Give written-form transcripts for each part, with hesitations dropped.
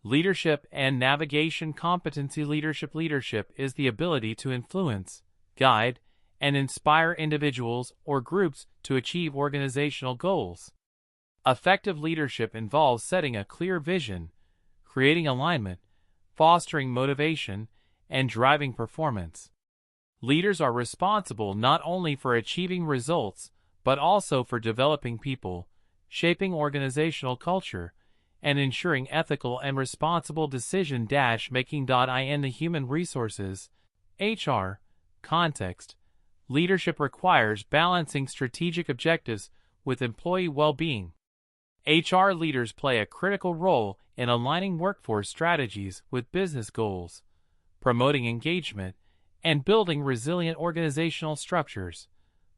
Leadership and navigation competency. Leadership is the ability to influence, guide, and inspire individuals or groups to achieve organizational goals. Effective leadership involves setting a clear vision, creating alignment, fostering motivation, and driving performance. Leaders are responsible not only for achieving results, but also for developing people, shaping organizational culture, and ensuring ethical and responsible decision-making. In the human resources (HR) context, leadership requires balancing strategic objectives with employee well-being. HR leaders play a critical role in aligning workforce strategies with business goals, promoting engagement, and building resilient organizational structures.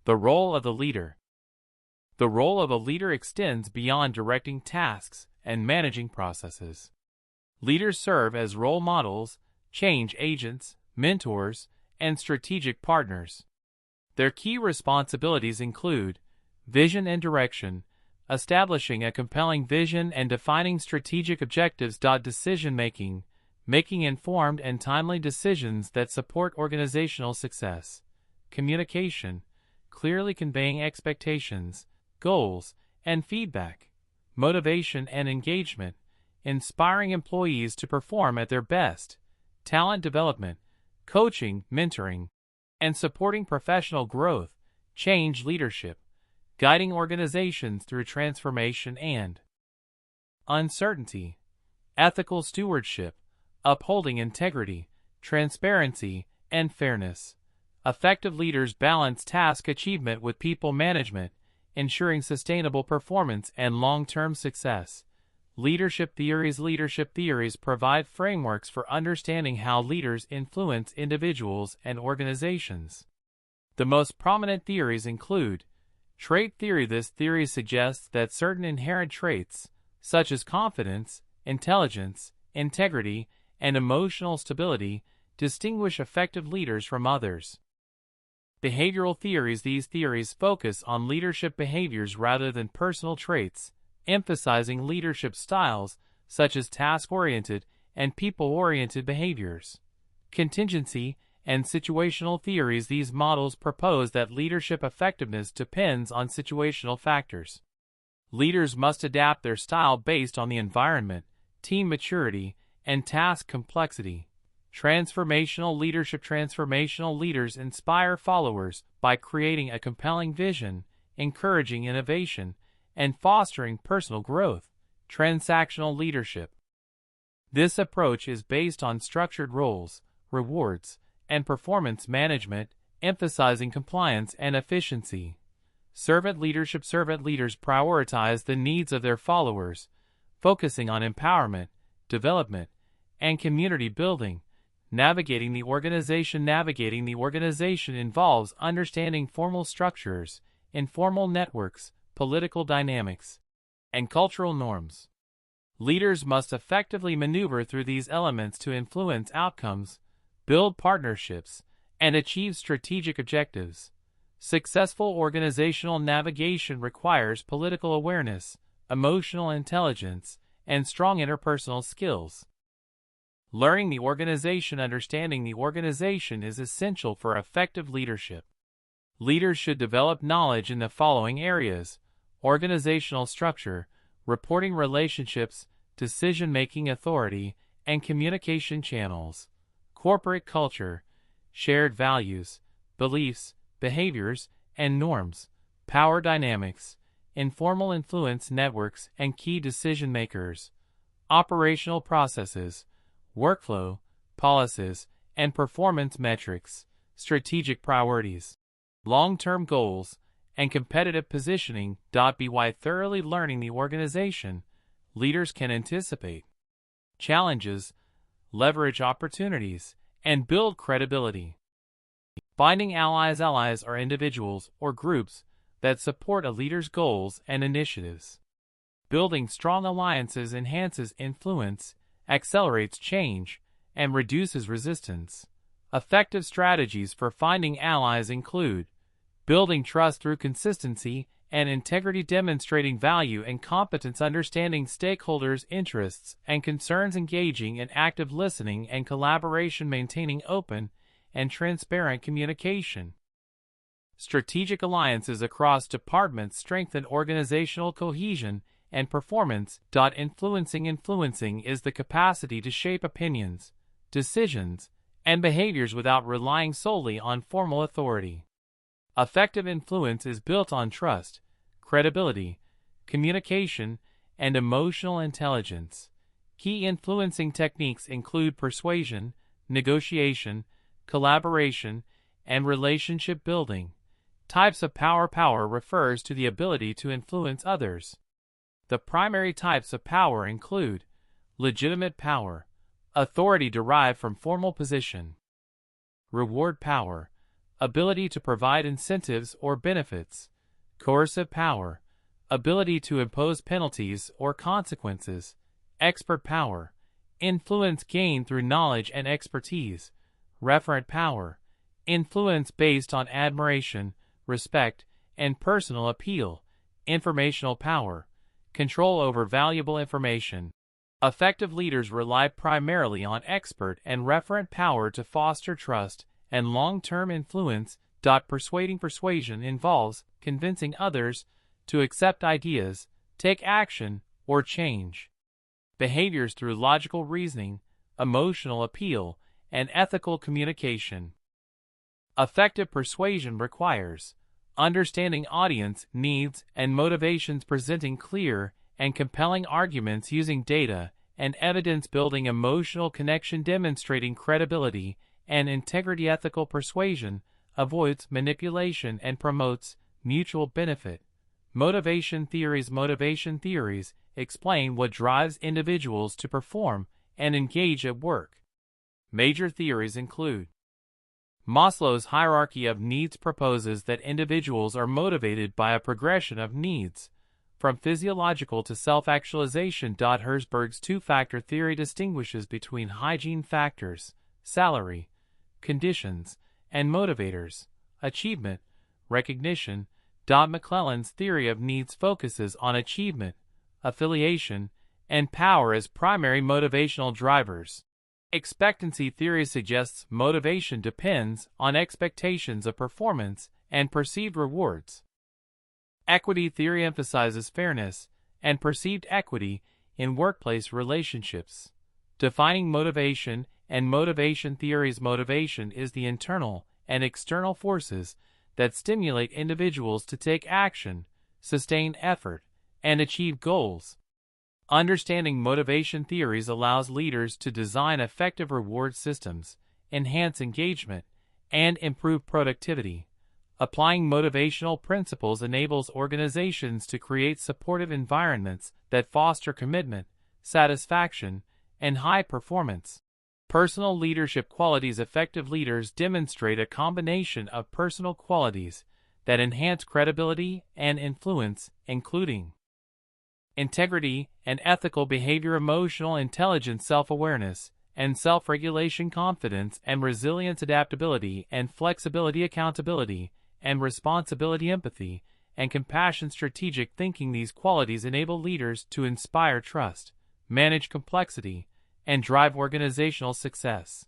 The role of the leader. The role of a leader extends beyond directing tasks and managing processes. Leaders serve as role models, change agents, mentors, and strategic partners. Their key responsibilities include vision and direction, establishing a compelling vision and defining strategic objectives. Decision-making, making informed and timely decisions that support organizational success. Communication, clearly conveying expectations, goals, and feedback. Motivation and engagement, inspiring employees to perform at their best. Talent development, coaching, mentoring, and supporting professional growth. Change leadership, guiding organizations through transformation and uncertainty. Ethical stewardship, upholding integrity, transparency, and fairness. Effective leaders balance task achievement with people management, ensuring sustainable performance and long-term success. Leadership theories. Leadership theories provide frameworks for understanding how leaders influence individuals and organizations. The most prominent theories include trait theory. This theory suggests that certain inherent traits, such as confidence, intelligence, integrity, and emotional stability, distinguish effective leaders from others. Behavioral theories. These theories focus on leadership behaviors rather than personal traits, emphasizing leadership styles such as task-oriented and people-oriented behaviors. Contingency and situational theories. These models propose that leadership effectiveness depends on situational factors. Leaders must adapt their style based on the environment, team maturity, and task complexity. Transformational leadership. Transformational leaders inspire followers by creating a compelling vision, encouraging innovation, and fostering personal growth. Transactional leadership. This approach is based on structured roles, rewards, and performance management, emphasizing compliance and efficiency. Servant leadership. Servant leaders prioritize the needs of their followers, focusing on empowerment, development, and community building. Navigating the organization. Navigating the organization involves understanding formal structures, informal networks, political dynamics, and cultural norms. Leaders must effectively maneuver through these elements to influence outcomes, build partnerships, and achieve strategic objectives. Successful organizational navigation requires political awareness, emotional intelligence, and strong interpersonal skills. Learning the organization. Understanding the organization is essential for effective leadership. Leaders should develop knowledge in the following areas: organizational structure, reporting relationships, decision-making authority, and communication channels. Corporate culture, shared values, beliefs, behaviors, and norms. Power dynamics, informal influence networks and key decision-makers. Operational processes, workflow, policies, and performance metrics. Strategic priorities, long-term goals, and competitive positioning. By thoroughly learning the organization, leaders can anticipate challenges, leverage opportunities, and build credibility. Finding allies. Allies are individuals or groups that support a leader's goals and initiatives. Building strong alliances enhances influence, accelerates change, and reduces resistance. Effective strategies for finding allies include building trust through consistency and integrity, demonstrating value and competence, understanding stakeholders' interests and concerns, engaging in active listening and collaboration, maintaining open and transparent communication. Strategic alliances across departments strengthen organizational cohesion and performance. Influencing is the capacity to shape opinions, decisions, and behaviors without relying solely on formal authority. Effective influence is built on trust, credibility, communication, and emotional intelligence. Key influencing techniques include persuasion, negotiation, collaboration, and relationship building. Types of power. Power refers to the ability to influence others. The primary types of power include legitimate power, authority derived from formal position; reward power, ability to provide incentives or benefits; coercive power, ability to impose penalties or consequences; expert power, influence gained through knowledge and expertise; referent power, influence based on admiration, respect, and personal appeal; informational power, control over valuable information. Effective leaders rely primarily on expert and referent power to foster trust and long-term influence. Persuasion involves convincing others to accept ideas, take action, or change behaviors through logical reasoning, emotional appeal, and ethical communication. Effective persuasion requires understanding audience needs and motivations, presenting clear and compelling arguments using data and evidence, building emotional connection, demonstrating credibility and integrity. Ethical persuasion avoids manipulation and promotes mutual benefit. Motivation theories explain what drives individuals to perform and engage at work. Major theories include Maslow's hierarchy of needs proposes that individuals are motivated by a progression of needs, from physiological to self-actualization. Herzberg's two-factor theory distinguishes between hygiene factors, salary, conditions, and motivators, achievement, recognition. McClelland's theory of needs focuses on achievement, affiliation, and power as primary motivational drivers. Expectancy theory suggests motivation depends on expectations of performance and perceived rewards. Equity theory emphasizes fairness and perceived equity in workplace relationships. Defining motivation and motivation theories. Motivation is the internal and external forces that stimulate individuals to take action, sustain effort, and achieve goals. Understanding motivation theories allows leaders to design effective reward systems, enhance engagement, and improve productivity. Applying motivational principles enables organizations to create supportive environments that foster commitment, satisfaction, and high performance. Personal leadership qualities. Effective leaders demonstrate a combination of personal qualities that enhance credibility and influence, including integrity and ethical behavior, emotional intelligence, self-awareness and self-regulation, confidence and resilience, adaptability and flexibility, accountability and responsibility, empathy and compassion, strategic thinking. These qualities enable leaders to inspire trust, manage complexity, and drive organizational success.